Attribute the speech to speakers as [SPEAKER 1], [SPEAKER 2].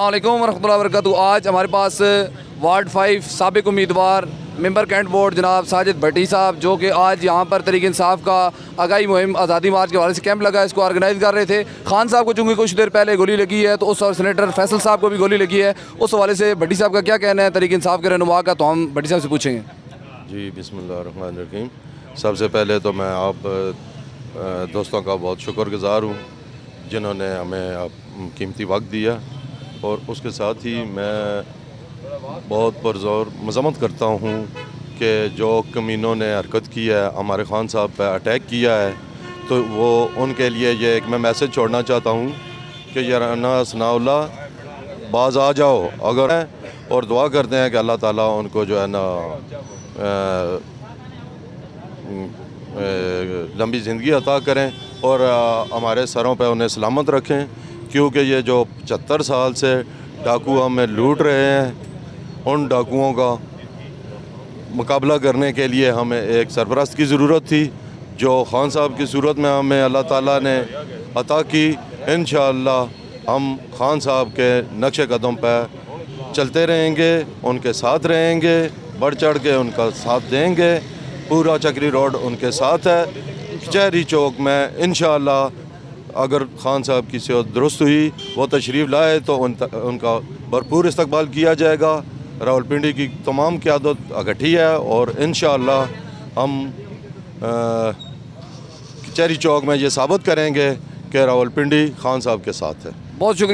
[SPEAKER 1] अस्सलाम वालेकुम वरहमतुल्लाहि वबरकातुहू। आज हमारे पास वार्ड 5 साबिक उम्मीदवार मेंबर कैंट बोर्ड जनाब साजिद भट्टी साहब, जो कि आज यहाँ पर तहरीक इंसाफ का आगाही मुहिम आज़ादी मार्च के हवाले से कैंप लगा है, इसको ऑर्गेनाइज़ कर रहे थे। खान साहब को चूँकि कुछ देर पहले गोली लगी है, तो उस और सेनेटर फैसल साहब को भी गोली लगी है, उस हवाले से भट्टी साहब का क्या कहना है तहरीक इंसाफ के रहनुमा का, तो हम भट्टी साहब से पूछेंगे।
[SPEAKER 2] जी बिस्मिल्लाहिर्रहमानिर्रहीम। सबसे पहले तो मैं आप दोस्तों का बहुत शुक्रगुज़ार हूँ जिन्होंने हमें कीमती वक्त दिया, और उसके साथ ही मैं बहुत पुरज़ोर मज़म्मत करता हूँ कि जो कमीनों ने हरकत की है, हमारे खान साहब पर अटैक किया है, तो वो उनके लिए ये एक मैं मैसेज छोड़ना चाहता हूँ कि याराना सनाउल्लाह बाज़ आ जाओ अगर, और दुआ करते हैं कि अल्लाह ताला उनको जो है ना लंबी ज़िंदगी अता करें और हमारे सरों पे उन्हें सलामत रखें, क्योंकि ये जो 75 साल से डाकू हमें लूट रहे हैं, उन डाकुओं का मुकाबला करने के लिए हमें एक सरपरस्त की ज़रूरत थी, जो खान साहब की सूरत में हमें अल्लाह ताला ने अता की। इंशाअल्लाह हम खान साहब के नक्शे कदम पर चलते रहेंगे, उनके साथ रहेंगे, बढ़ चढ़ के उनका साथ देंगे। पूरा चक्री रोड उनके साथ है। कचहरी चौक में इंशाअल्लाह अगर खान साहब की सेहत दुरुस्त हुई, वो तशरीफ़ लाए, तो उनका भरपूर इस्तकबाल किया जाएगा। रावलपिंडी की तमाम क़यादत इकट्ठी है और इंशाअल्लाह हम कचहरी चौक में ये साबित करेंगे कि रावलपिंडी खान साहब के साथ है।
[SPEAKER 1] बहुत शुक्रिया।